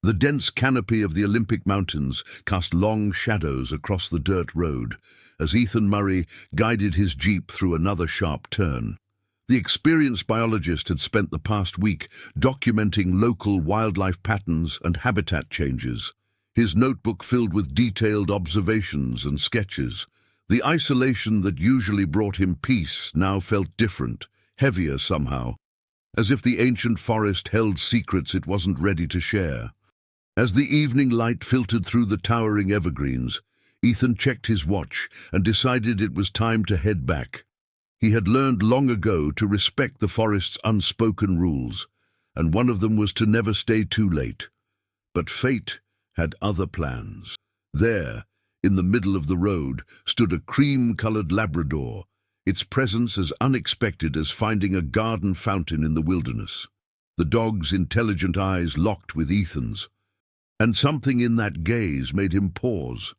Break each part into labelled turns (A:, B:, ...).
A: The dense canopy of the Olympic Mountains cast long shadows across the dirt road as Ethan Murray guided his jeep through another sharp turn. The experienced biologist had spent the past week documenting local wildlife patterns and habitat changes, his notebook filled with detailed observations and sketches. The isolation that usually brought him peace now felt different, heavier somehow, as if the ancient forest held secrets it wasn't ready to share. As the evening light filtered through the towering evergreens, Ethan checked his watch and decided it was time to head back. He had learned long ago to respect the forest's unspoken rules, and one of them was to never stay too late. But fate had other plans. There, in the middle of the road, stood a cream-colored Labrador, its presence as unexpected as finding a garden fountain in the wilderness. The dog's intelligent eyes locked with Ethan's, and something in that gaze made him pause.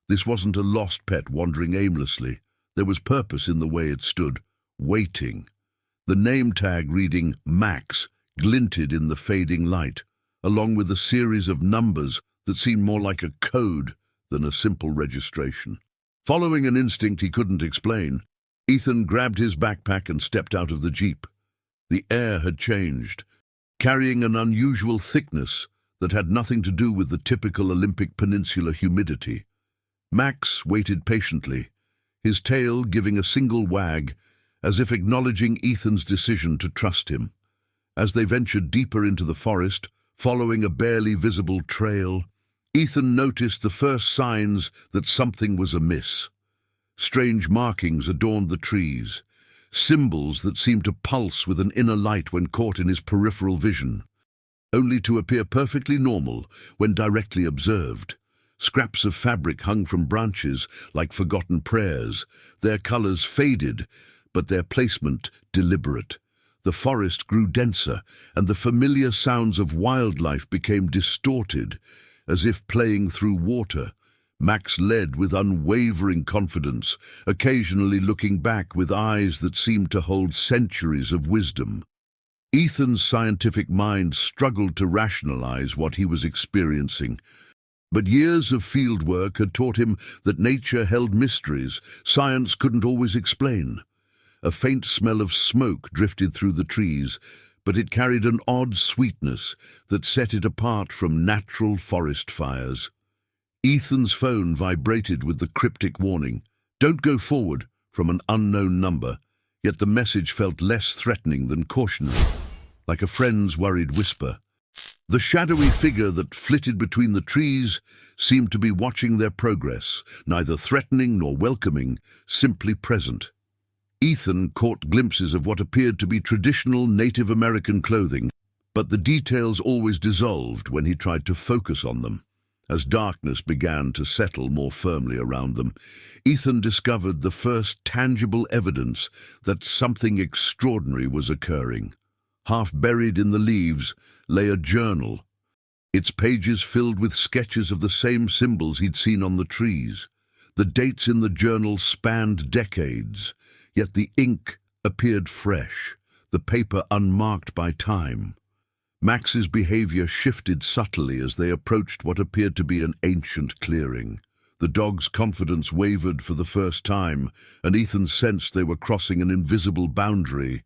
A: This wasn't a lost pet wandering aimlessly. There was purpose in the way it stood, waiting. The name tag reading Max glinted in the fading light, along with a series of numbers that seemed more like a code than a simple registration. Following an instinct he couldn't explain, Ethan grabbed his backpack and stepped out of the jeep. The air had changed, carrying an unusual thickness that had nothing to do with the typical Olympic Peninsula humidity. Max waited patiently, his tail giving a single wag, as if acknowledging Ethan's decision to trust him. As they ventured deeper into the forest, following a barely visible trail, Ethan noticed the first signs that something was amiss. Strange markings adorned the trees, symbols that seemed to pulse with an inner light when caught in his peripheral vision, only to appear perfectly normal when directly observed. Scraps of fabric hung from branches like forgotten prayers, their colors faded, but their placement deliberate. The forest grew denser, and the familiar sounds of wildlife became distorted, as if playing through water. Max led with unwavering confidence, occasionally looking back with eyes that seemed to hold centuries of wisdom. Ethan's scientific mind struggled to rationalize what he was experiencing, but years of fieldwork had taught him that nature held mysteries science couldn't always explain. A faint smell of smoke drifted through the trees, but it carried an odd sweetness that set it apart from natural forest fires. Ethan's phone vibrated with the cryptic warning, "Don't go forward," from an unknown number, yet the message felt less threatening than cautionary, like a friend's worried whisper. The shadowy figure that flitted between the trees seemed to be watching their progress, neither threatening nor welcoming, simply present. Ethan caught glimpses of what appeared to be traditional Native American clothing, but the details always dissolved when he tried to focus on them. As darkness began to settle more firmly around them, Ethan discovered the first tangible evidence that something extraordinary was occurring. Half buried in the leaves lay a journal, its pages filled with sketches of the same symbols he'd seen on the trees. The dates in the journal spanned decades, yet the ink appeared fresh, the paper unmarked by time. Max's behavior shifted subtly as they approached what appeared to be an ancient clearing. The dog's confidence wavered for the first time, and Ethan sensed they were crossing an invisible boundary.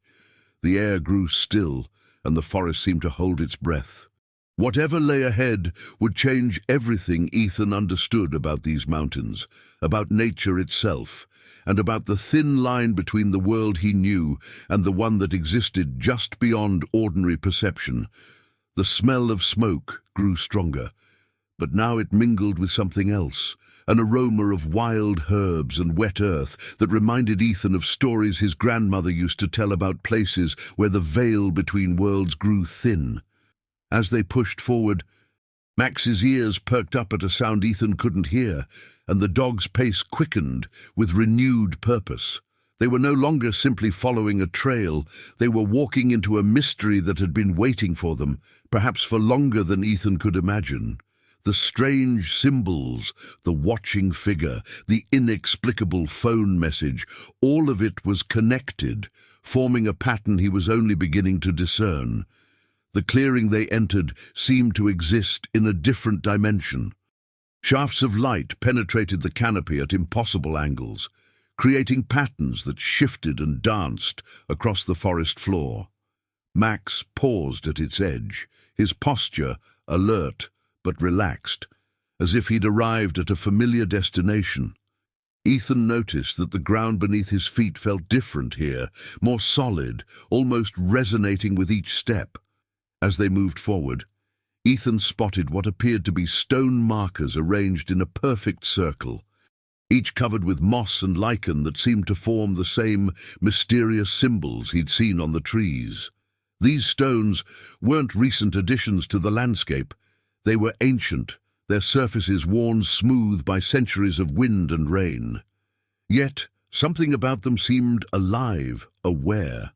A: The air grew still, and the forest seemed to hold its breath. Whatever lay ahead would change everything Ethan understood about these mountains, about nature itself, and about the thin line between the world he knew and the one that existed just beyond ordinary perception. The smell of smoke grew stronger, but now it mingled with something else, an aroma of wild herbs and wet earth that reminded Ethan of stories his grandmother used to tell about places where the veil between worlds grew thin. As they pushed forward, Max's ears perked up at a sound Ethan couldn't hear, and the dog's pace quickened with renewed purpose. They were no longer simply following a trail, they were walking into a mystery that had been waiting for them, perhaps for longer than Ethan could imagine. The strange symbols, the watching figure, the inexplicable phone message, all of it was connected, forming a pattern he was only beginning to discern. The clearing they entered seemed to exist in a different dimension. Shafts of light penetrated the canopy at impossible angles, creating patterns that shifted and danced across the forest floor. Max paused at its edge, his posture alert but relaxed, as if he'd arrived at a familiar destination. Ethan noticed that the ground beneath his feet felt different here, more solid, almost resonating with each step. As they moved forward, Ethan spotted what appeared to be stone markers arranged in a perfect circle, each covered with moss and lichen that seemed to form the same mysterious symbols he'd seen on the trees. These stones weren't recent additions to the landscape. They were ancient, their surfaces worn smooth by centuries of wind and rain. Yet, something about them seemed alive, aware.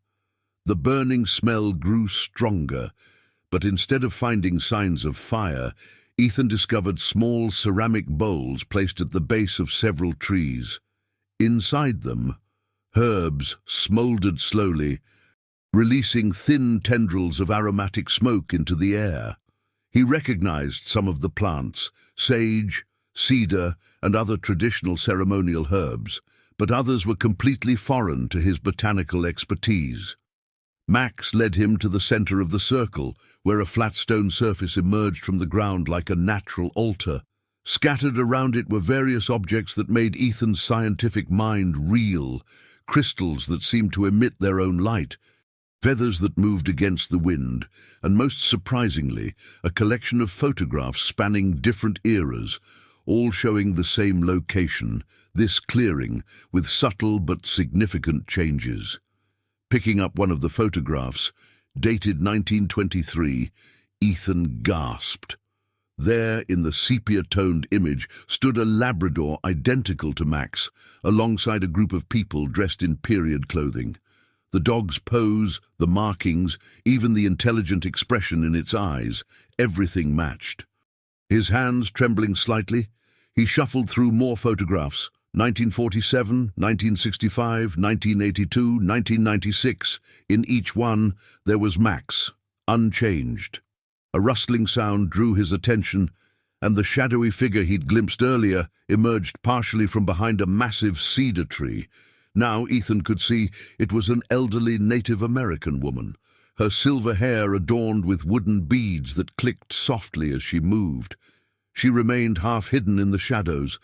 A: The burning smell grew stronger, but instead of finding signs of fire, Ethan discovered small ceramic bowls placed at the base of several trees. Inside them, herbs smoldered slowly, releasing thin tendrils of aromatic smoke into the air. He recognized some of the plants, sage, cedar, and other traditional ceremonial herbs, but others were completely foreign to his botanical expertise. Max led him to the center of the circle, where a flat stone surface emerged from the ground like a natural altar. Scattered around it were various objects that made Ethan's scientific mind reel, crystals that seemed to emit their own light, feathers that moved against the wind, and most surprisingly, a collection of photographs spanning different eras, all showing the same location, this clearing, with subtle but significant changes. Picking up one of the photographs, dated 1923, Ethan gasped. There, in the sepia-toned image, stood a Labrador identical to Max, alongside a group of people dressed in period clothing. The dog's pose, the markings, even the intelligent expression in its eyes, everything matched. His hands trembling slightly, he shuffled through more photographs. 1947, 1965, 1982, 1996. In each one, there was Max, unchanged. A rustling sound drew his attention, and the shadowy figure he'd glimpsed earlier emerged partially from behind a massive cedar tree. Now Ethan could see it was an elderly Native American woman, her silver hair adorned with wooden beads that clicked softly as she moved. She remained half hidden in the shadows,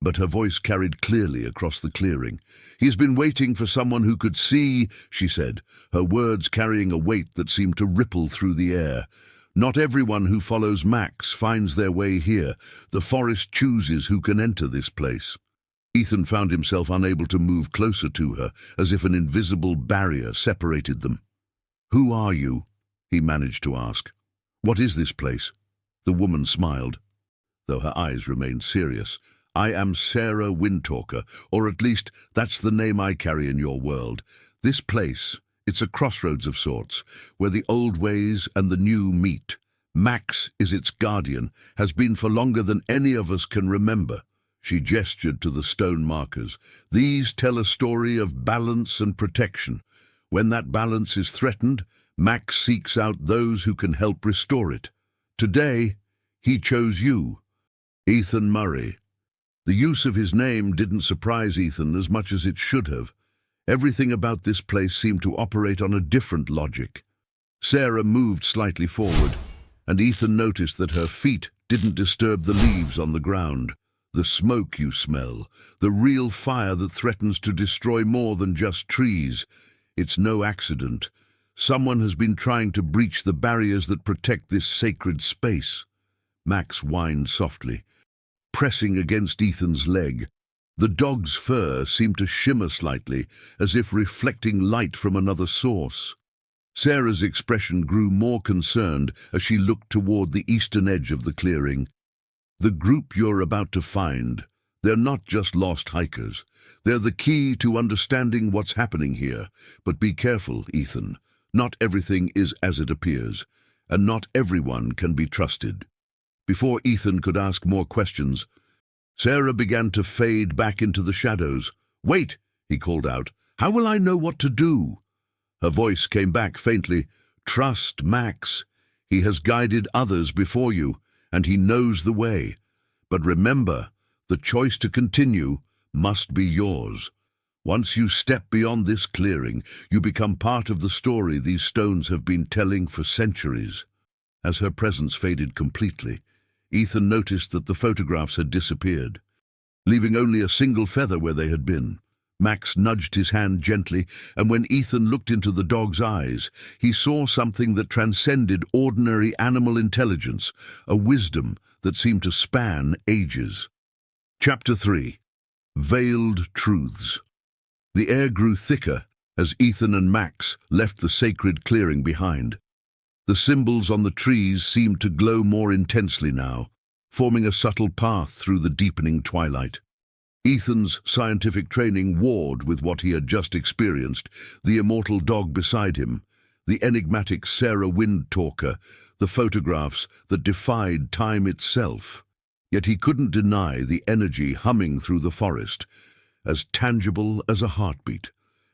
A: but her voice carried clearly across the clearing. "He's been waiting for someone who could see," she said, her words carrying a weight that seemed to ripple through the air. "Not everyone who follows Max finds their way here. The forest chooses who can enter this place." Ethan found himself unable to move closer to her, as if an invisible barrier separated them. "Who are you?" he managed to ask. "What is this place?" The woman smiled, though her eyes remained serious. "I am Sarah Windtalker, or at least that's the name I carry in your world. This place, it's a crossroads of sorts, where the old ways and the new meet. Max is its guardian, has been for longer than any of us can remember." She gestured to the stone markers. "These tell a story of balance and protection. When that balance is threatened, Max seeks out those who can help restore it. Today, he chose you, Ethan Murray." The use of his name didn't surprise Ethan as much as it should have. Everything about this place seemed to operate on a different logic. Sarah moved slightly forward, and Ethan noticed that her feet didn't disturb the leaves on the ground. "The smoke you smell, the real fire that threatens to destroy more than just trees. It's no accident. Someone has been trying to breach the barriers that protect this sacred space." Max whined softly, pressing against Ethan's leg. The dog's fur seemed to shimmer slightly, as if reflecting light from another source. Sarah's expression grew more concerned as she looked toward the eastern edge of the clearing. "The group you're about to find, they're not just lost hikers. They're the key to understanding what's happening here. But be careful, Ethan. Not everything is as it appears, and not everyone can be trusted." Before Ethan could ask more questions, Sarah began to fade back into the shadows. "Wait," he called out. "How will I know what to do?" Her voice came back faintly. Trust Max. He has guided others before you, and he knows the way. But remember, the choice to continue must be yours. Once you step beyond this clearing, you become part of the story these stones have been telling for centuries. As her presence faded completely, Ethan noticed that the photographs had disappeared, leaving only a single feather where they had been. Max nudged his hand gently, and when Ethan looked into the dog's eyes, he saw something that transcended ordinary animal intelligence, a wisdom that seemed to span ages. Chapter 3. Veiled Truths. The air grew thicker as Ethan and Max left the sacred clearing behind. The symbols on the trees seemed to glow more intensely now, forming a subtle path through the deepening twilight. Ethan's scientific training warred with what he had just experienced, the immortal dog beside him, the enigmatic Sarah Wind-Talker, the photographs that defied time itself. Yet he couldn't deny the energy humming through the forest, as tangible as a heartbeat.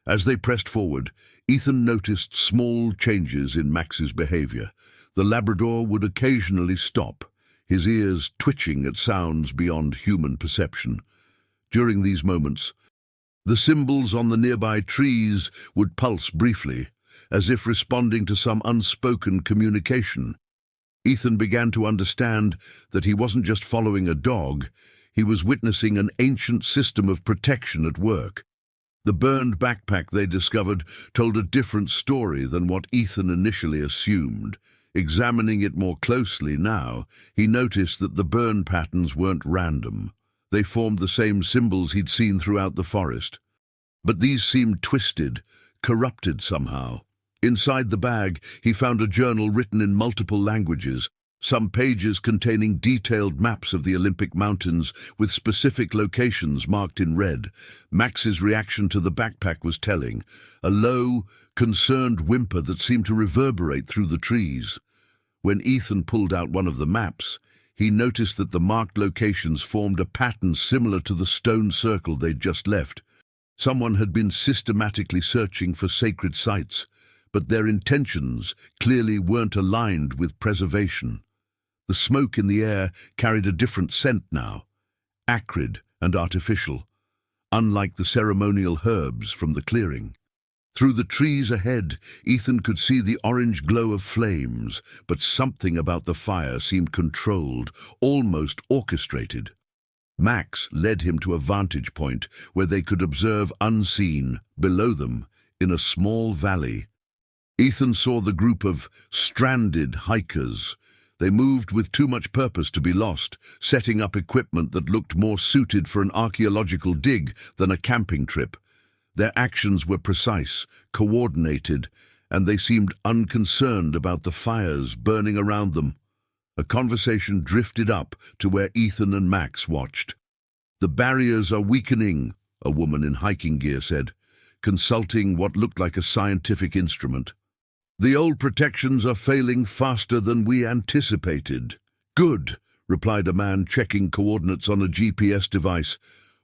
A: As they pressed forward, Ethan noticed small changes in Max's behavior. The Labrador would occasionally stop, his ears twitching at sounds beyond human perception. During these moments, the symbols on the nearby trees would pulse briefly, as if responding to some unspoken communication. Ethan began to understand that he wasn't just following a dog, he was witnessing an ancient system of protection at work. The burned backpack they discovered told a different story than what Ethan initially assumed. Examining it more closely now, he noticed that the burn patterns weren't random. They formed the same symbols he'd seen throughout the forest. But these seemed twisted, corrupted somehow. Inside the bag, he found a journal written in multiple languages, some pages containing detailed maps of the Olympic Mountains with specific locations marked in red. Max's reaction to the backpack was telling, a low, concerned whimper that seemed to reverberate through the trees. When Ethan pulled out one of the maps, he noticed that the marked locations formed a pattern similar to the stone circle they'd just left. Someone had been systematically searching for sacred sites, but their intentions clearly weren't aligned with preservation. The smoke in the air carried a different scent now, acrid and artificial, unlike the ceremonial herbs from the clearing. Through the trees ahead, Ethan could see the orange glow of flames, but something about the fire seemed controlled, almost orchestrated. Max led him to a vantage point where they could observe unseen, below them, in a small valley. Ethan saw the group of stranded hikers. They moved with too much purpose to be lost, setting up equipment that looked more suited for an archaeological dig than a camping trip. Their actions were precise, coordinated, and they seemed unconcerned about the fires burning around them. A conversation drifted up to where Ethan and Max watched. "The barriers are weakening," a woman in hiking gear said, consulting what looked like a scientific instrument. "The old protections are failing faster than we anticipated." "Good," replied a man checking coordinates on a GPS device.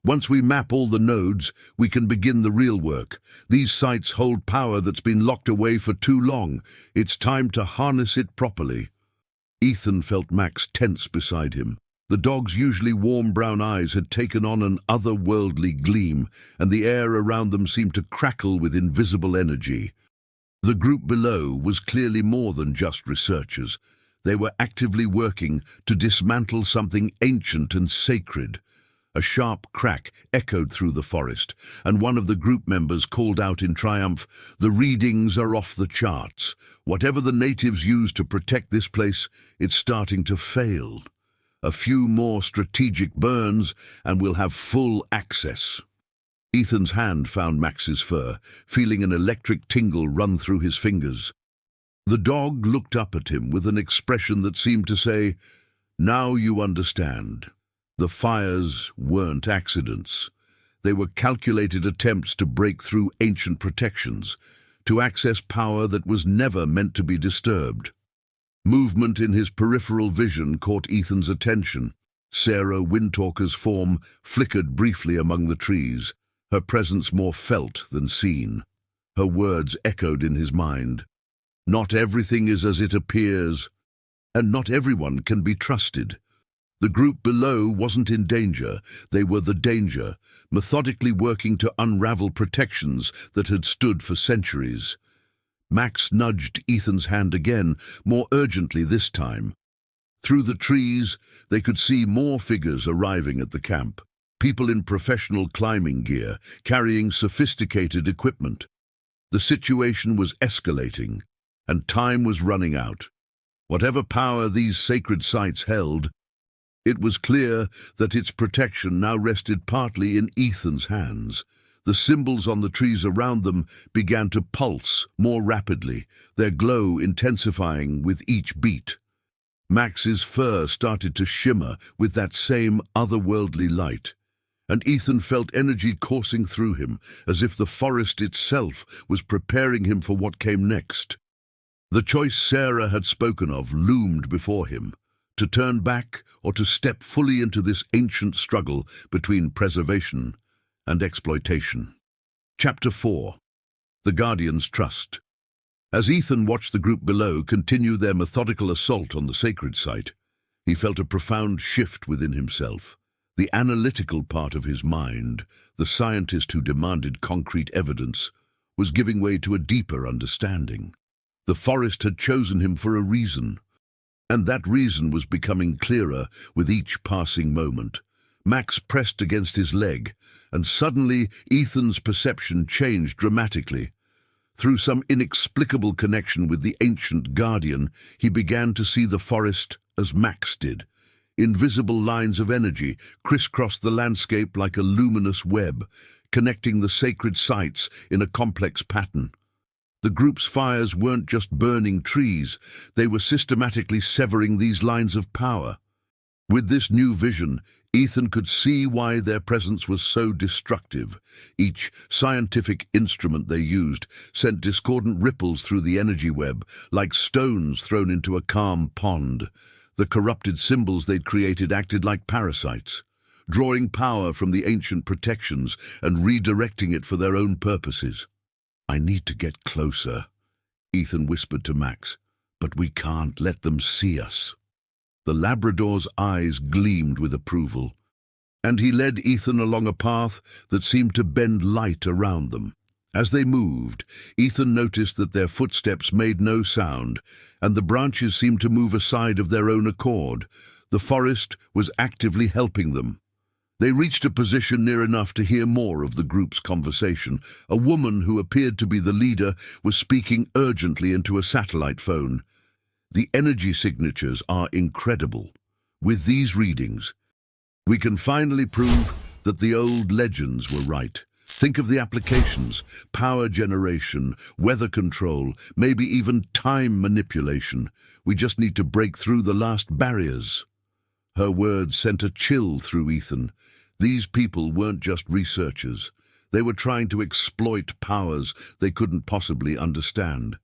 A: "Once we map all the nodes, we can begin the real work. These sites hold power that's been locked away for too long. It's time to harness it properly." Ethan felt Max tense beside him. The dog's usually warm brown eyes had taken on an otherworldly gleam, and the air around them seemed to crackle with invisible energy. The group below was clearly more than just researchers. They were actively working to dismantle something ancient and sacred. A sharp crack echoed through the forest, and one of the group members called out in triumph, "The readings are off the charts. Whatever the natives used to protect this place, it's starting to fail. A few more strategic burns, and we'll have full access." Ethan's hand found Max's fur, feeling an electric tingle run through his fingers. The dog looked up at him with an expression that seemed to say, "Now you understand. The fires weren't accidents. They were calculated attempts to break through ancient protections, to access power that was never meant to be disturbed." Movement in his peripheral vision caught Ethan's attention. Sarah Windtalker's form flickered briefly among the trees, her presence more felt than seen. Her words echoed in his mind. Not everything is as it appears, and not everyone can be trusted. The group below wasn't in danger, they were the danger, methodically working to unravel protections that had stood for centuries. Max nudged Ethan's hand again, more urgently this time. Through the trees, they could see more figures arriving at the camp. People in professional climbing gear, carrying sophisticated equipment. The situation was escalating, and time was running out. Whatever power these sacred sites held, it was clear that its protection now rested partly in Ethan's hands. The symbols on the trees around them began to pulse more rapidly, their glow intensifying with each beat. Max's fur started to shimmer with that same otherworldly light, and Ethan felt energy coursing through him, as if the forest itself was preparing him for what came next. The choice Sarah had spoken of loomed before him, to turn back or to step fully into this ancient struggle between preservation and exploitation. Chapter 4. The Guardian's Trust. As Ethan watched the group below continue their methodical assault on the sacred site, he felt a profound shift within himself. The analytical part of his mind, the scientist who demanded concrete evidence, was giving way to a deeper understanding. The forest had chosen him for a reason, and that reason was becoming clearer with each passing moment. Max pressed against his leg, and suddenly Ethan's perception changed dramatically. Through some inexplicable connection with the ancient Guardian, he began to see the forest as Max did. Invisible lines of energy crisscrossed the landscape like a luminous web, connecting the sacred sites in a complex pattern. The group's fires weren't just burning trees, they were systematically severing these lines of power. With this new vision, Ethan could see why their presence was so destructive. Each scientific instrument they used sent discordant ripples through the energy web, like stones thrown into a calm pond. The corrupted symbols they'd created acted like parasites, drawing power from the ancient protections and redirecting it for their own purposes. "I need to get closer," Ethan whispered to Max, "but we can't let them see us." The Labrador's eyes gleamed with approval, and he led Ethan along a path that seemed to bend light around them. As they moved, Ethan noticed that their footsteps made no sound, and the branches seemed to move aside of their own accord. The forest was actively helping them. They reached a position near enough to hear more of the group's conversation. A woman who appeared to be the leader was speaking urgently into a satellite phone. "The energy signatures are incredible. With these readings, we can finally prove that the old legends were right. Think of the applications: power generation, weather control, maybe even time manipulation. We just need to break through the last barriers." Her words sent a chill through Ethan. These people weren't just researchers. They were trying to exploit powers they couldn't possibly understand.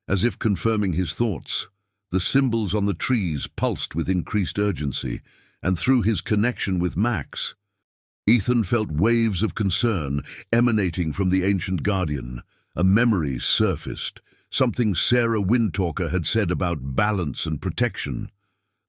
A: As if confirming his thoughts, the symbols on the trees pulsed with increased urgency, and through his connection with Max, Ethan felt waves of concern emanating from the ancient Guardian. A memory surfaced, something Sarah Windtalker had said about balance and protection.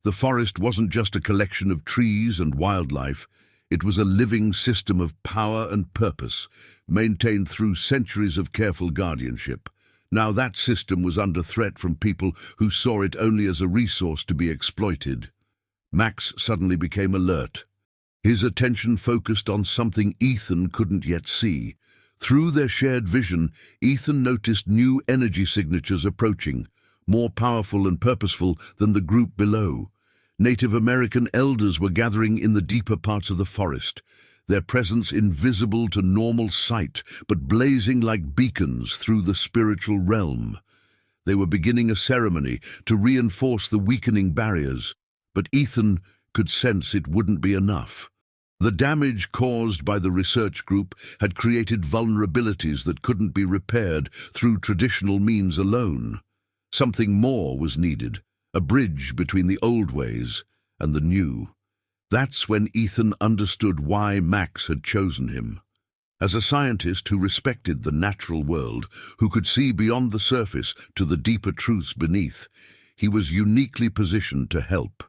A: The forest wasn't just a collection of trees and wildlife, it was a living system of power and purpose, maintained through centuries of careful guardianship. Now that system was under threat from people who saw it only as a resource to be exploited. Max suddenly became alert. His attention focused on something Ethan couldn't yet see. Through their shared vision, Ethan noticed new energy signatures approaching, more powerful and purposeful than the group below. Native American elders were gathering in the deeper parts of the forest, their presence invisible to normal sight, but blazing like beacons through the spiritual realm. They were beginning a ceremony to reinforce the weakening barriers, but Ethan could sense it wouldn't be enough. The damage caused by the research group had created vulnerabilities that couldn't be repaired through traditional means alone. Something more was needed, a bridge between the old ways and the new. That's when Ethan understood why Max had chosen him. As a scientist who respected the natural world, who could see beyond the surface to the deeper truths beneath, he was uniquely positioned to help.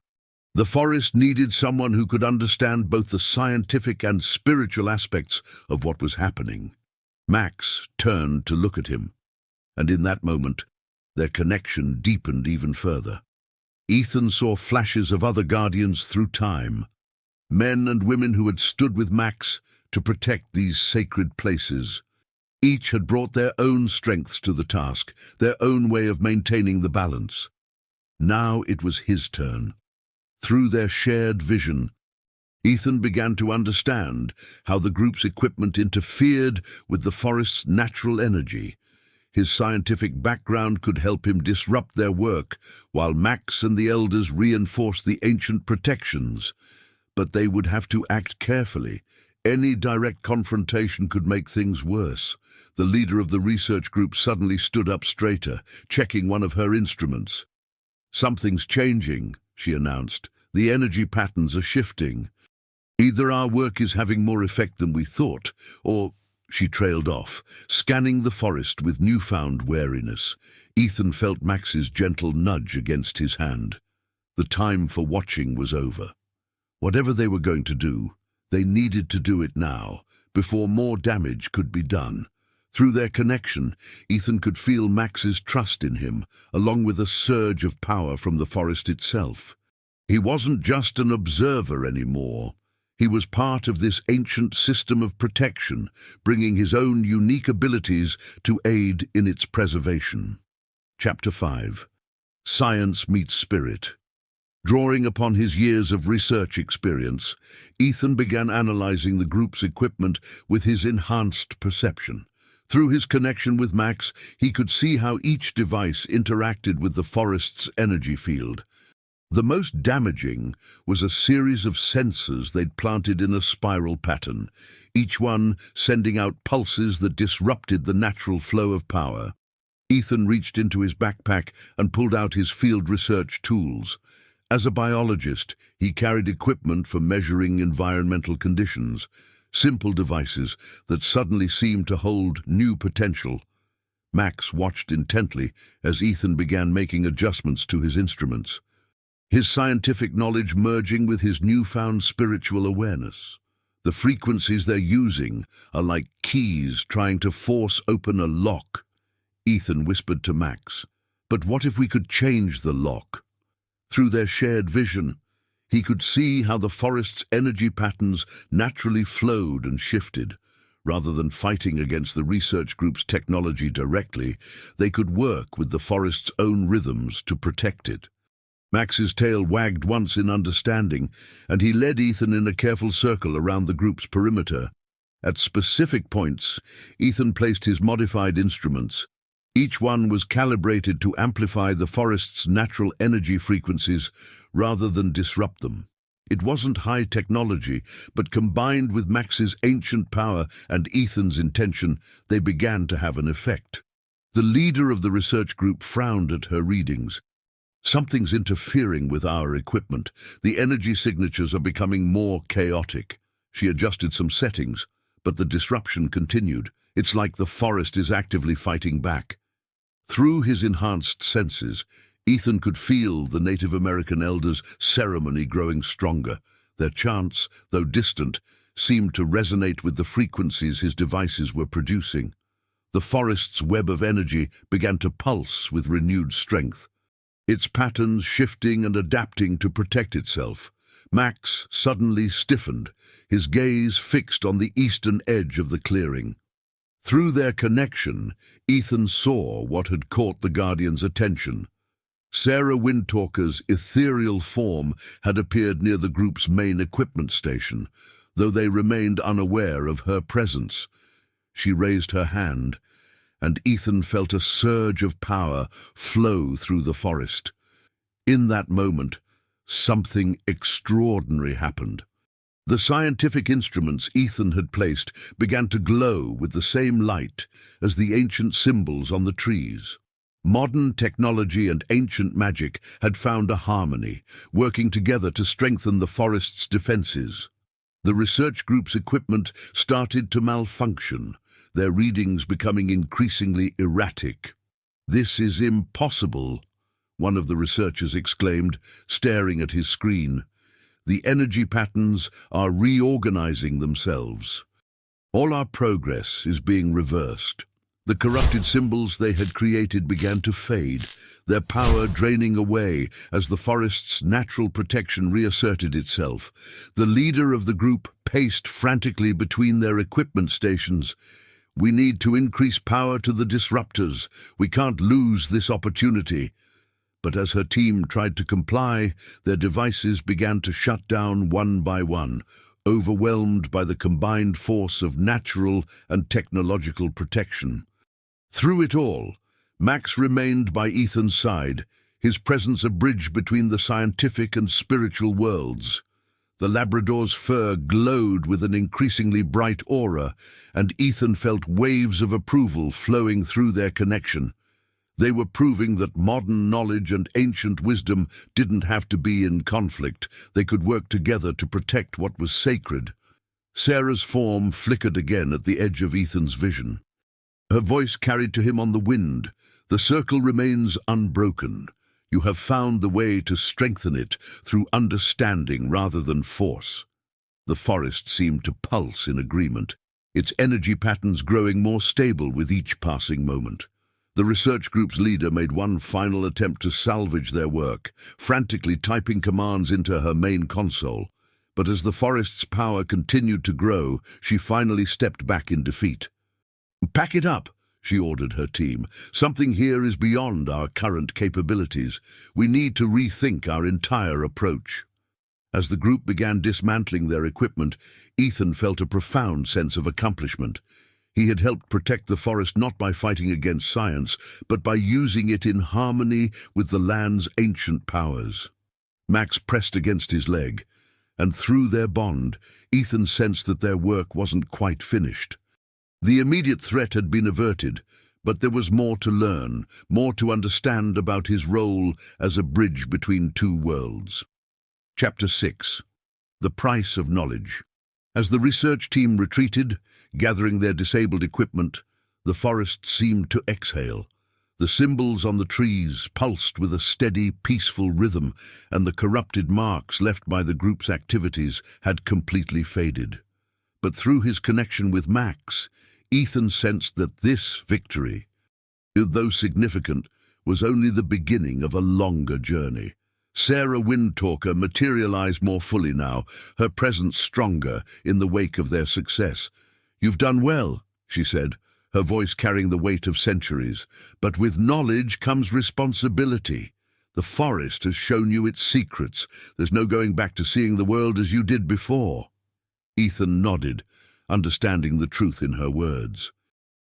A: The forest needed someone who could understand both the scientific and spiritual aspects of what was happening. Max turned to look at him, and in that moment, their connection deepened even further. Ethan saw flashes of other guardians through time, men and women who had stood with Max to protect these sacred places. Each had brought their own strengths to the task, their own way of maintaining the balance. Now it was his turn. Through their shared vision, Ethan began to understand how the group's equipment interfered with the forest's natural energy. His scientific background could help him disrupt their work, while Max and the elders reinforced the ancient protections. But they would have to act carefully. Any direct confrontation could make things worse. The leader of the research group suddenly stood up straighter, checking one of her instruments. "Something's changing," she announced. "The energy patterns are shifting. Either our work is having more effect than we thought, or—" She trailed off, scanning the forest with newfound wariness. Ethan felt Max's gentle nudge against his hand. The time for watching was over. Whatever they were going to do, they needed to do it now, before more damage could be done. Through their connection, Ethan could feel Max's trust in him, along with a surge of power from the forest itself. He wasn't just an observer anymore. He was part of this ancient system of protection, bringing his own unique abilities to aid in its preservation. Chapter 5. Science Meets Spirit. Drawing upon his years of research experience, Ethan began analyzing the group's equipment with his enhanced perception. Through his connection with Max, he could see how each device interacted with the forest's energy field. The most damaging was a series of sensors they'd planted in a spiral pattern, each one sending out pulses that disrupted the natural flow of power. Ethan reached into his backpack and pulled out his field research tools. As a biologist, he carried equipment for measuring environmental conditions, simple devices that suddenly seemed to hold new potential. Max watched intently as Ethan began making adjustments to his instruments, his scientific knowledge merging with his newfound spiritual awareness. The frequencies they're using are like keys trying to force open a lock. Ethan whispered to Max, "But what if we could change the lock?" Through their shared vision, he could see how the forest's energy patterns naturally flowed and shifted. Rather than fighting against the research group's technology directly, they could work with the forest's own rhythms to protect it. Max's tail wagged once in understanding, and he led Ethan in a careful circle around the group's perimeter. At specific points, Ethan placed his modified instruments. Each one was calibrated to amplify the forest's natural energy frequencies rather than disrupt them. It wasn't high technology, but combined with Max's ancient power and Ethan's intention, they began to have an effect. The leader of the research group frowned at her readings. "Something's interfering with our equipment. The energy signatures are becoming more chaotic." She adjusted some settings, but the disruption continued. It's like the forest is actively fighting back. Through his enhanced senses, Ethan could feel the Native American elders' ceremony growing stronger. Their chants, though distant, seemed to resonate with the frequencies his devices were producing. The forest's web of energy began to pulse with renewed strength, its patterns shifting and adapting to protect itself. Max suddenly stiffened, his gaze fixed on the eastern edge of the clearing. Through their connection, Ethan saw what had caught the Guardian's attention. Sarah Windtalker's ethereal form had appeared near the group's main equipment station, though they remained unaware of her presence. She raised her hand, and Ethan felt a surge of power flow through the forest. In that moment, something extraordinary happened. The scientific instruments Ethan had placed began to glow with the same light as the ancient symbols on the trees. Modern technology and ancient magic had found a harmony, working together to strengthen the forest's defenses. The research group's equipment started to malfunction, their readings becoming increasingly erratic. "This is impossible," one of the researchers exclaimed, staring at his screen. "The energy patterns are reorganizing themselves. All our progress is being reversed." The corrupted symbols they had created began to fade, their power draining away as the forest's natural protection reasserted itself. The leader of the group paced frantically between their equipment stations. "We need to increase power to the disruptors. We can't lose this opportunity." But as her team tried to comply, their devices began to shut down one by one, overwhelmed by the combined force of natural and technological protection. Through it all, Max remained by Ethan's side, his presence a bridge between the scientific and spiritual worlds. The Labrador's fur glowed with an increasingly bright aura, and Ethan felt waves of approval flowing through their connection. They were proving that modern knowledge and ancient wisdom didn't have to be in conflict. They could work together to protect what was sacred. Sarah's form flickered again at the edge of Ethan's vision. Her voice carried to him on the wind. "The circle remains unbroken. You have found the way to strengthen it through understanding rather than force." The forest seemed to pulse in agreement, its energy patterns growing more stable with each passing moment. The research group's leader made one final attempt to salvage their work, frantically typing commands into her main console. But as the forest's power continued to grow, she finally stepped back in defeat. "Pack it up," she ordered her team. "Something here is beyond our current capabilities. We need to rethink our entire approach." As the group began dismantling their equipment, Ethan felt a profound sense of accomplishment. He had helped protect the forest not by fighting against science, but by using it in harmony with the land's ancient powers. Max pressed against his leg, and through their bond, Ethan sensed that their work wasn't quite finished. The immediate threat had been averted, but there was more to learn, more to understand about his role as a bridge between two worlds. Chapter 6. The Price of Knowledge. As the research team retreated, gathering their disabled equipment, the forest seemed to exhale. The symbols on the trees pulsed with a steady, peaceful rhythm, and the corrupted marks left by the group's activities had completely faded. But through his connection with Max, Ethan sensed that this victory, though significant, was only the beginning of a longer journey. Sarah Windtalker materialized more fully now, her presence stronger in the wake of their success. "You've done well," she said, her voice carrying the weight of centuries. "But with knowledge comes responsibility. The forest has shown you its secrets. There's no going back to seeing the world as you did before." Ethan nodded, understanding the truth in her words.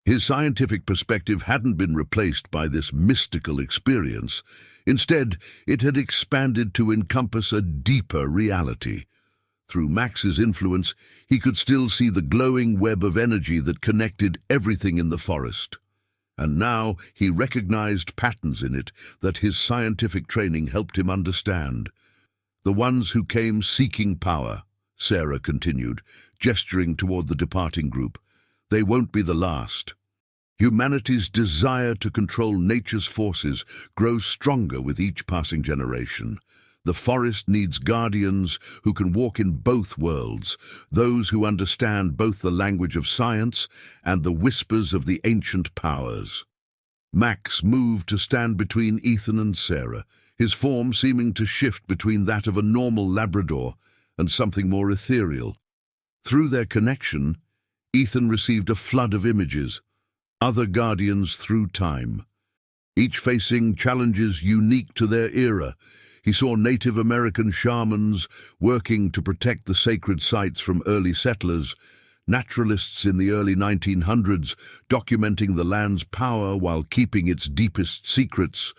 A: His scientific perspective hadn't been replaced by this mystical experience. Instead, it had expanded to encompass a deeper reality. Through Max's influence, he could still see the glowing web of energy that connected everything in the forest. And now he recognized patterns in it that his scientific training helped him understand. "The ones who came seeking power," Sarah continued, gesturing toward the departing group. "They won't be the last." Humanity's desire to control nature's forces grows stronger with each passing generation. The forest needs guardians who can walk in both worlds, those who understand both the language of science and the whispers of the ancient powers. Max moved to stand between Ethan and Sarah, his form seeming to shift between that of a normal Labrador and something more ethereal. Through their connection, Ethan received a flood of images, other guardians through time, each facing challenges unique to their era. He saw Native American shamans working to protect the sacred sites from early settlers, naturalists in the early 1900s documenting the land's power while keeping its deepest secrets,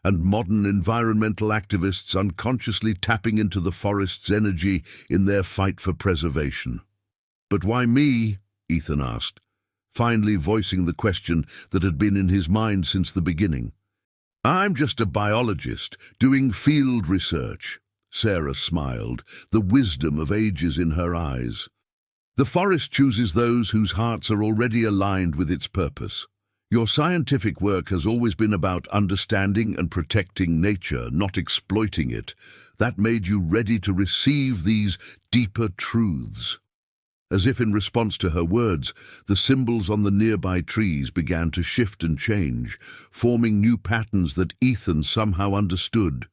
A: and modern environmental activists unconsciously tapping into the forest's energy in their fight for preservation. "But why me?" Ethan asked, finally voicing the question that had been in his mind since the beginning. "I'm just a biologist doing field research," Sarah smiled, the wisdom of ages in her eyes. The forest chooses those whose hearts are already aligned with its purpose. Your scientific work has always been about understanding and protecting nature, not exploiting it. That made you ready to receive these deeper truths. As if in response to her words, the symbols on the nearby trees began to shift and change, forming new patterns that Ethan somehow understood.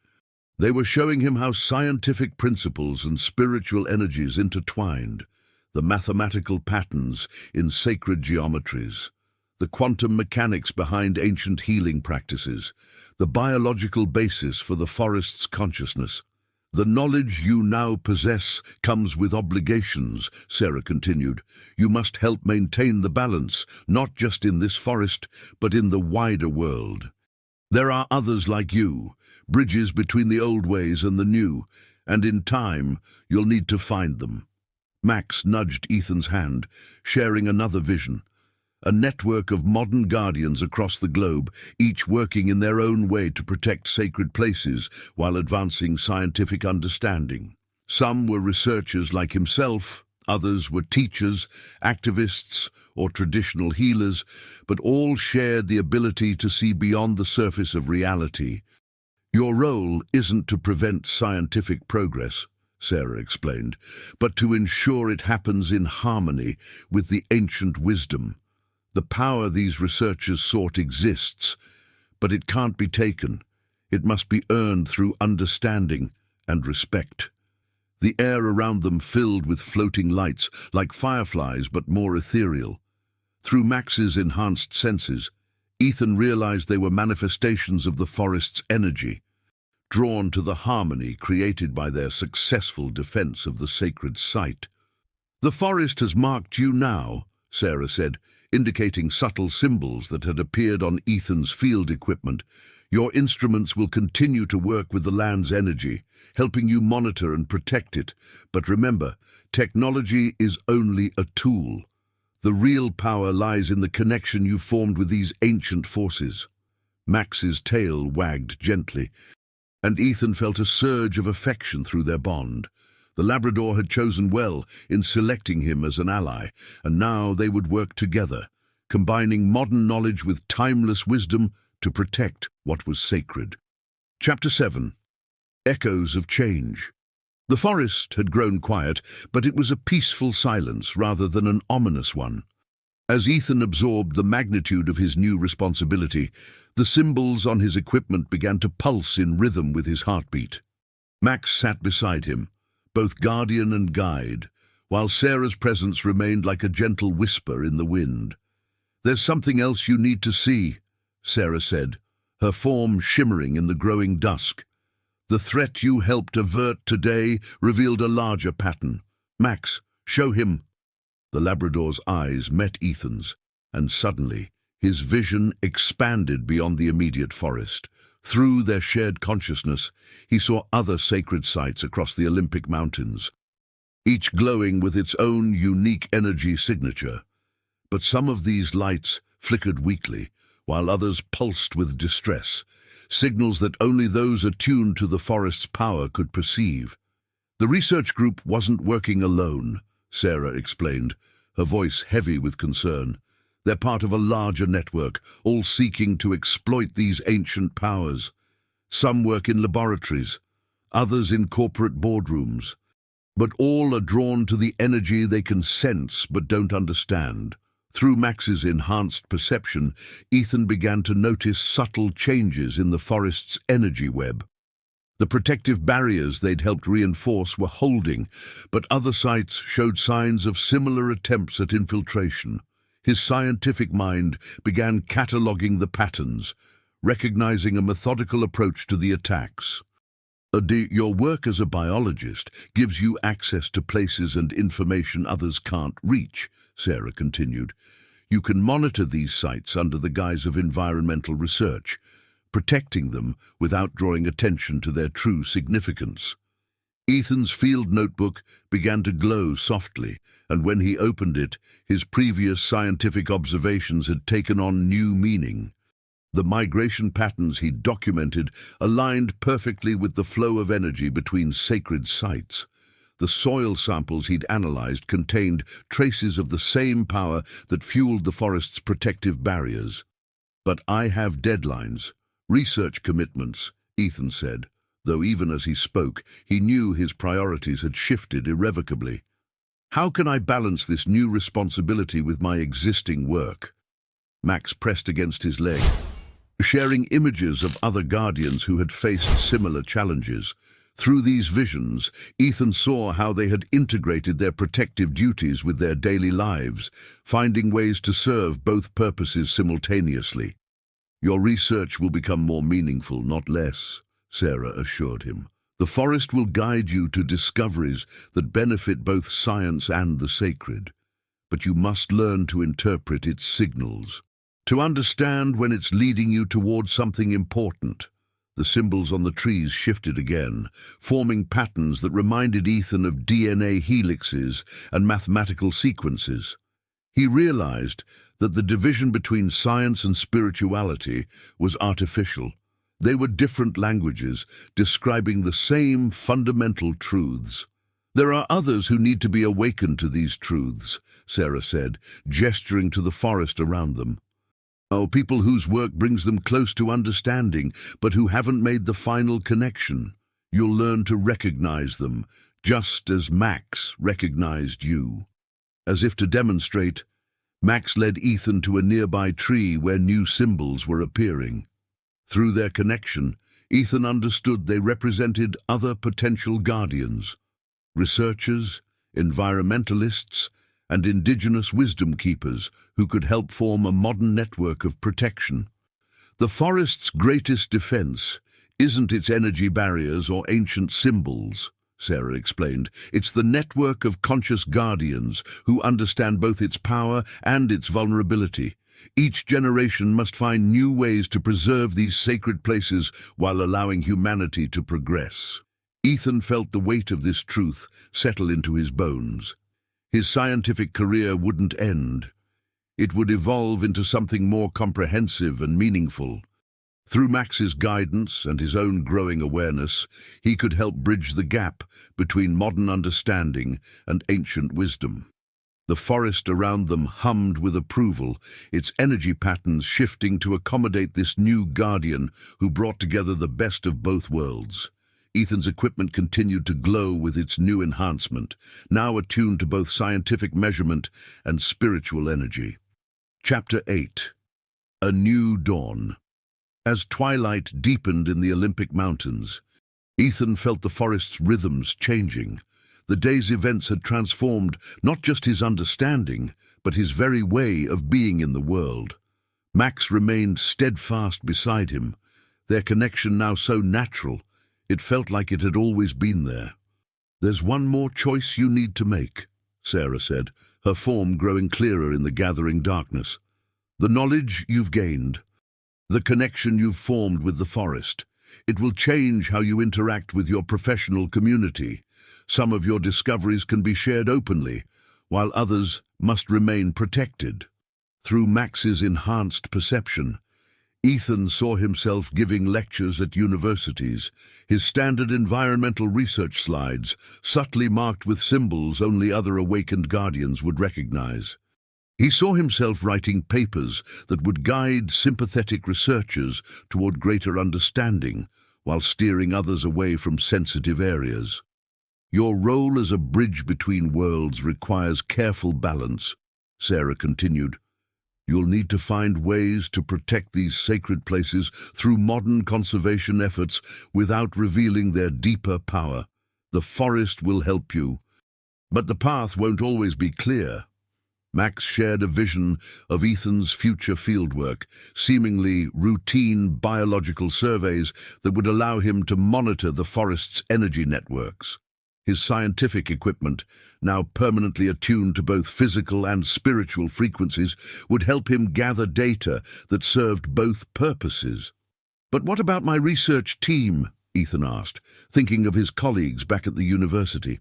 A: They were showing him how scientific principles and spiritual energies intertwined, the mathematical patterns in sacred geometries, the quantum mechanics behind ancient healing practices, the biological basis for the forest's consciousness. The knowledge you now possess comes with obligations, Sarah continued. You must help maintain the balance, not just in this forest, but in the wider world. There are others like you, bridges between the old ways and the new, and in time you'll need to find them. Max nudged Ethan's hand, sharing another vision. A network of modern guardians across the globe, each working in their own way to protect sacred places while advancing scientific understanding. Some were researchers like himself, others were teachers, activists, or traditional healers, but all shared the ability to see beyond the surface of reality. Your role isn't to prevent scientific progress, Sarah explained, but to ensure it happens in harmony with the ancient wisdom. The power these researchers sought exists, but it can't be taken. It must be earned through understanding and respect. The air around them filled with floating lights, like fireflies but more ethereal. Through Max's enhanced senses, Ethan realized they were manifestations of the forest's energy, drawn to the harmony created by their successful defense of the sacred site. "The forest has marked you now," Sarah said, indicating subtle symbols that had appeared on Ethan's field equipment. "Your instruments will continue to work with the land's energy, helping you monitor and protect it. But remember, technology is only a tool. The real power lies in the connection you've formed with these ancient forces." Max's tail wagged gently, and Ethan felt a surge of affection through their bond. The Labrador had chosen well in selecting him as an ally, and now they would work together, combining modern knowledge with timeless wisdom to protect what was sacred. Chapter 7. Echoes of Change. The forest had grown quiet, but it was a peaceful silence rather than an ominous one. As Ethan absorbed the magnitude of his new responsibility, the symbols on his equipment began to pulse in rhythm with his heartbeat. Max sat beside him, both guardian and guide, while Sarah's presence remained like a gentle whisper in the wind. "There's something else you need to see," Sarah said, her form shimmering in the growing dusk. "The threat you helped avert today revealed a larger pattern. Max, show him." The Labrador's eyes met Ethan's, and suddenly his vision expanded beyond the immediate forest. Through their shared consciousness, he saw other sacred sites across the Olympic Mountains, each glowing with its own unique energy signature. But some of these lights flickered weakly, while others pulsed with distress, signals that only those attuned to the forest's power could perceive. "The research group wasn't working alone," Sarah explained, her voice heavy with concern. "They're part of a larger network, all seeking to exploit these ancient powers. Some work in laboratories, others in corporate boardrooms, but all are drawn to the energy they can sense but don't understand." Through Max's enhanced perception, Ethan began to notice subtle changes in the forest's energy web. The protective barriers they'd helped reinforce were holding, but other sites showed signs of similar attempts at infiltration. His scientific mind began cataloging the patterns, recognizing a methodical approach to the attacks. Your work as a biologist gives you access to places and information others can't reach," Sarah continued. "You can monitor these sites under the guise of environmental research, protecting them without drawing attention to their true significance." Ethan's field notebook began to glow softly, and when he opened it, his previous scientific observations had taken on new meaning. The migration patterns he'd documented aligned perfectly with the flow of energy between sacred sites. The soil samples he'd analyzed contained traces of the same power that fueled the forest's protective barriers. "But I have deadlines, research commitments," Ethan said, though even as he spoke, he knew his priorities had shifted irrevocably. "How can I balance this new responsibility with my existing work?" Max pressed against his leg, sharing images of other guardians who had faced similar challenges. Through these visions, Ethan saw how they had integrated their protective duties with their daily lives, finding ways to serve both purposes simultaneously. "Your research will become more meaningful, not less," Sarah assured him. "The forest will guide you to discoveries that benefit both science and the sacred. But you must learn to interpret its signals, to understand when it's leading you towards something important." The symbols on the trees shifted again, forming patterns that reminded Ethan of DNA helixes and mathematical sequences. He realized that the division between science and spirituality was artificial. They were different languages, describing the same fundamental truths. "There are others who need to be awakened to these truths," Sarah said, gesturing to the forest around them. "Oh, people whose work brings them close to understanding, but who haven't made the final connection. You'll learn to recognize them, just as Max recognized you." As if to demonstrate, Max led Ethan to a nearby tree where new symbols were appearing. Through their connection, Ethan understood they represented other potential guardians: researchers, environmentalists, and indigenous wisdom keepers who could help form a modern network of protection. "The forest's greatest defense isn't its energy barriers or ancient symbols," Sarah explained. "It's the network of conscious guardians who understand both its power and its vulnerability. Each generation must find new ways to preserve these sacred places while allowing humanity to progress." Ethan felt the weight of this truth settle into his bones. His scientific career wouldn't end. It would evolve into something more comprehensive and meaningful. Through Max's guidance and his own growing awareness, he could help bridge the gap between modern understanding and ancient wisdom. The forest around them hummed with approval, its energy patterns shifting to accommodate this new guardian who brought together the best of both worlds. Ethan's equipment continued to glow with its new enhancement, now attuned to both scientific measurement and spiritual energy. Chapter 8. A New Dawn. As twilight deepened in the Olympic Mountains, Ethan felt the forest's rhythms changing. The day's events had transformed not just his understanding, but his very way of being in the world. Max remained steadfast beside him, their connection now so natural, it felt like it had always been there. "There's one more choice you need to make," Sarah said, her form growing clearer in the gathering darkness. "The knowledge you've gained, the connection you've formed with the forest, it will change how you interact with your professional community. Some of your discoveries can be shared openly, while others must remain protected." Through Max's enhanced perception, Ethan saw himself giving lectures at universities, his standard environmental research slides subtly marked with symbols only other awakened guardians would recognize. He saw himself writing papers that would guide sympathetic researchers toward greater understanding, while steering others away from sensitive areas. "Your role as a bridge between worlds requires careful balance," Sarah continued. "You'll need to find ways to protect these sacred places through modern conservation efforts without revealing their deeper power. The forest will help you, but the path won't always be clear." Max shared a vision of Ethan's future fieldwork, seemingly routine biological surveys that would allow him to monitor the forest's energy networks. His scientific equipment, now permanently attuned to both physical and spiritual frequencies, would help him gather data that served both purposes. "But what about my research team?" Ethan asked, thinking of his colleagues back at the university.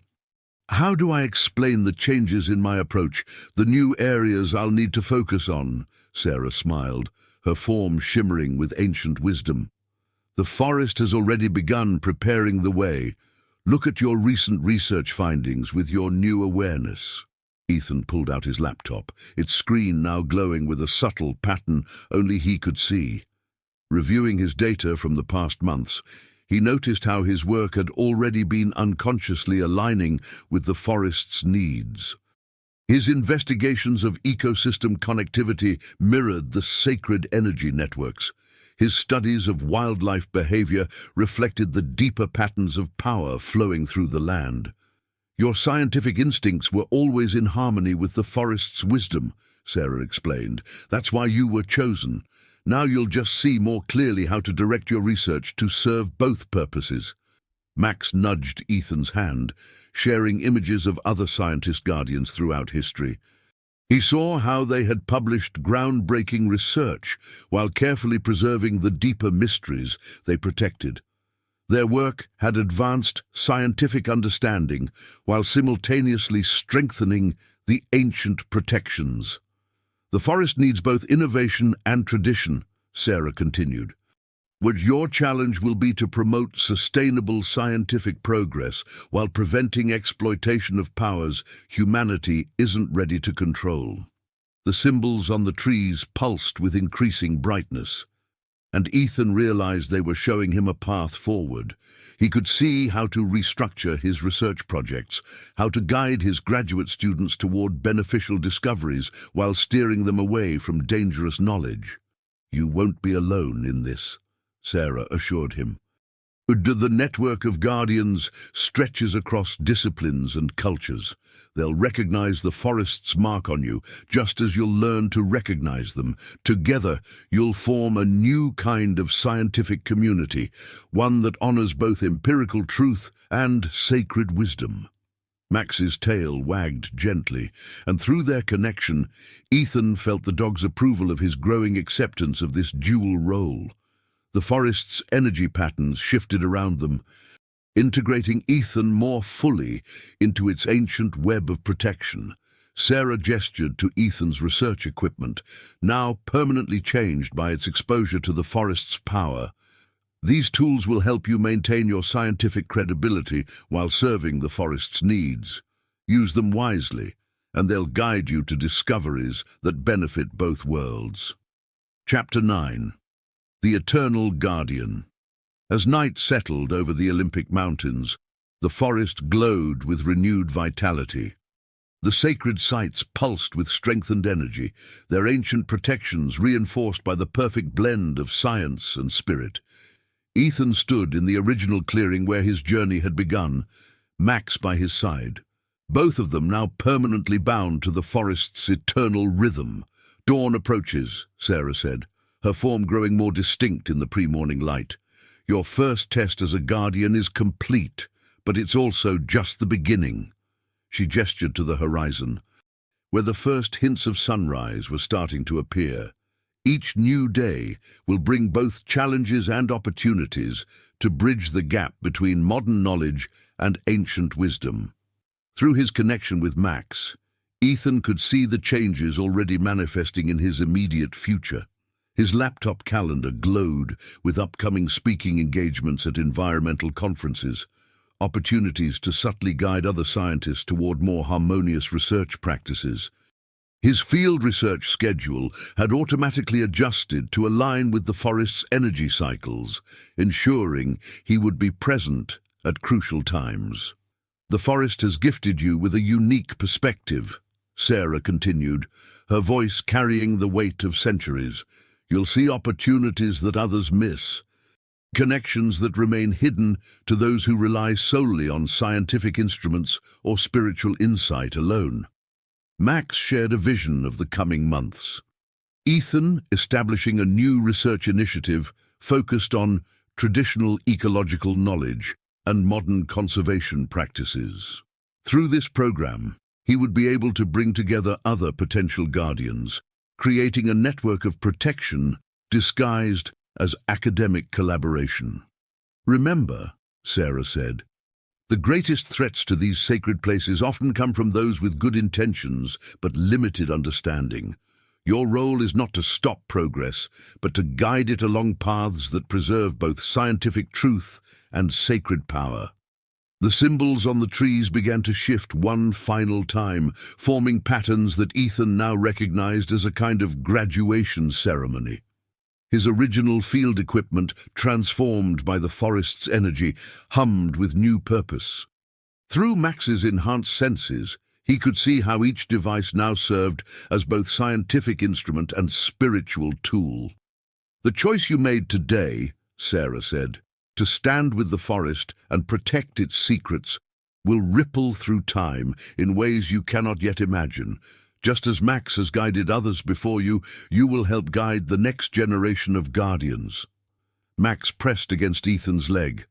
A: "How do I explain the changes in my approach, the new areas I'll need to focus on?" Sarah smiled, her form shimmering with ancient wisdom. "The forest has already begun preparing the way. Look at your recent research findings with your new awareness." Ethan pulled out his laptop, its screen now glowing with a subtle pattern only he could see. Reviewing his data from the past months, he noticed how his work had already been unconsciously aligning with the forest's needs. His investigations of ecosystem connectivity mirrored the sacred energy networks. His studies of wildlife behavior reflected the deeper patterns of power flowing through the land. "Your scientific instincts were always in harmony with the forest's wisdom," Sarah explained. "That's why you were chosen. Now you'll just see more clearly how to direct your research to serve both purposes." Max nudged Ethan's hand, sharing images of other scientist guardians throughout history. He saw how they had published groundbreaking research while carefully preserving the deeper mysteries they protected. Their work had advanced scientific understanding while simultaneously strengthening the ancient protections. "The forest needs both innovation and tradition," Sarah continued. "But your challenge will be to promote sustainable scientific progress while preventing exploitation of powers humanity isn't ready to control." The symbols on the trees pulsed with increasing brightness, and Ethan realized they were showing him a path forward. He could see how to restructure his research projects, how to guide his graduate students toward beneficial discoveries while steering them away from dangerous knowledge. "You won't be alone in this," Sarah assured him. "The network of guardians stretches across disciplines and cultures. They'll recognize the forest's mark on you, just as you'll learn to recognize them. Together, you'll form a new kind of scientific community, one that honors both empirical truth and sacred wisdom." Max's tail wagged gently, and through their connection, Ethan felt the dog's approval of his growing acceptance of this dual role. The forest's energy patterns shifted around them, integrating Ethan more fully into its ancient web of protection. Sarah gestured to Ethan's research equipment, now permanently changed by its exposure to the forest's power. "These tools will help you maintain your scientific credibility while serving the forest's needs. Use them wisely, and they'll guide you to discoveries that benefit both worlds." Chapter 9. The Eternal Guardian. As night settled over the Olympic Mountains, the forest glowed with renewed vitality. The sacred sites pulsed with strengthened energy, their ancient protections reinforced by the perfect blend of science and spirit. Ethan stood in the original clearing where his journey had begun, Max by his side, both of them now permanently bound to the forest's eternal rhythm. "Dawn approaches," Sarah said, her form growing more distinct in the pre-morning light. "Your first test as a guardian is complete, but it's also just the beginning." She gestured to the horizon, where the first hints of sunrise were starting to appear. Each new day will bring both challenges and opportunities to bridge the gap between modern knowledge and ancient wisdom. Through his connection with Max, Ethan could see the changes already manifesting in his immediate future. His laptop calendar glowed with upcoming speaking engagements at environmental conferences, opportunities to subtly guide other scientists toward more harmonious research practices. His field research schedule had automatically adjusted to align with the forest's energy cycles, ensuring he would be present at crucial times. "The forest has gifted you with a unique perspective," Sarah continued, her voice carrying the weight of centuries. "You'll see opportunities that others miss, connections that remain hidden to those who rely solely on scientific instruments or spiritual insight alone." Max shared a vision of the coming months. Ethan establishing a new research initiative focused on traditional ecological knowledge and modern conservation practices. Through this program, he would be able to bring together other potential guardians, creating a network of protection disguised as academic collaboration. "Remember," Sarah said, "the greatest threats to these sacred places often come from those with good intentions but limited understanding. Your role is not to stop progress, but to guide it along paths that preserve both scientific truth and sacred power. The symbols on the trees began to shift one final time, forming patterns that Ethan now recognized as a kind of graduation ceremony. His original field equipment, transformed by the forest's energy, hummed with new purpose. Through Max's enhanced senses, he could see how each device now served as both scientific instrument and spiritual tool. "The choice you made today," Sarah said, "to stand with the forest and protect its secrets, will ripple through time in ways you cannot yet imagine. Just as Max has guided others before you, you will help guide the next generation of guardians." Max pressed against Ethan's leg,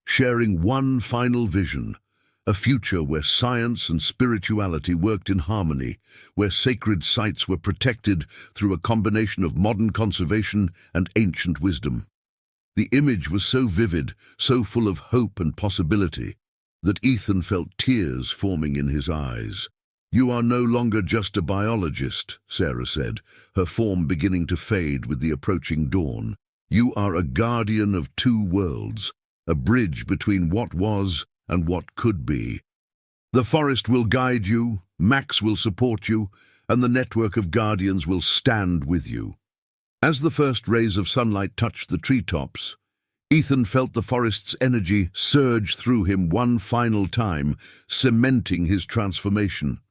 A: sharing one final vision: a future where science and spirituality worked in harmony, where sacred sites were protected through a combination of modern conservation and ancient wisdom. The image was so vivid, so full of hope and possibility, that Ethan felt tears forming in his eyes. "You are no longer just a biologist," Sarah said, her form beginning to fade with the approaching dawn. "You are a guardian of two worlds, a bridge between what was and what could be. The forest will guide you, Max will support you, and the network of guardians will stand with you." As the first rays of sunlight touched the treetops, Ethan felt the forest's energy surge through him one final time, cementing his transformation.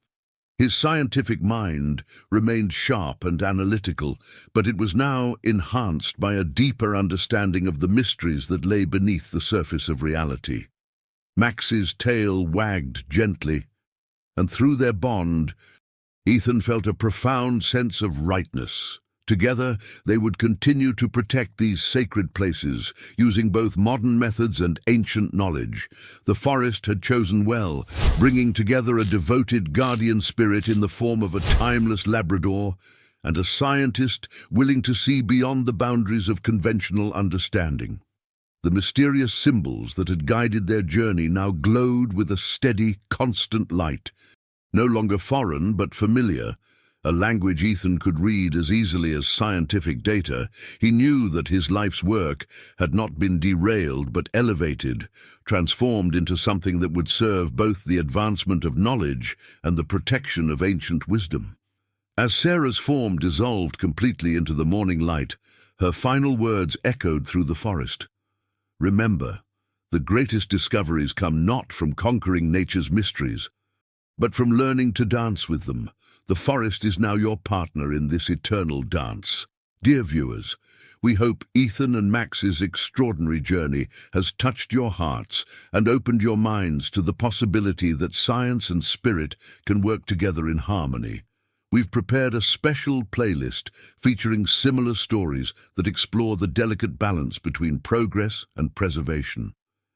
A: His scientific mind remained sharp and analytical, but it was now enhanced by a deeper understanding of the mysteries that lay beneath the surface of reality. Max's tail wagged gently, and through their bond, Ethan felt a profound sense of rightness. Together, they would continue to protect these sacred places, using both modern methods and ancient knowledge. The forest had chosen well, bringing together a devoted guardian spirit in the form of a timeless Labrador and a scientist willing to see beyond the boundaries of conventional understanding. The mysterious symbols that had guided their journey now glowed with a steady, constant light, no longer foreign but familiar. A language Ethan could read as easily as scientific data. He knew that his life's work had not been derailed but elevated, transformed into something that would serve both the advancement of knowledge and the protection of ancient wisdom. As Sarah's form dissolved completely into the morning light, her final words echoed through the forest. "Remember, the greatest discoveries come not from conquering nature's mysteries, but from learning to dance with them. The forest is now your partner in this eternal dance." Dear viewers, we hope Ethan and Max's extraordinary journey has touched your hearts and opened your minds to the possibility that science and spirit can work together in harmony. We've prepared a special playlist featuring similar stories that explore the delicate balance between progress and preservation.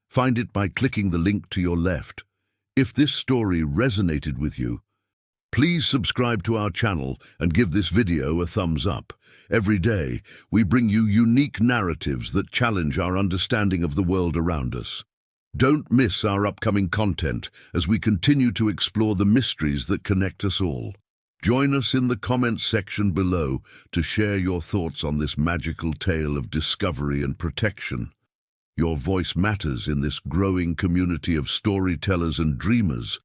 A: Find it by clicking the link to your left. If this story resonated with you, please subscribe to our channel and give this video a thumbs up. Every day, we bring you unique narratives that challenge our understanding of the world around us. Don't miss our upcoming content as we continue to explore the mysteries that connect us all. Join us in the comments section below to share your thoughts on this magical tale of discovery and protection. Your voice matters in this growing community of storytellers and dreamers.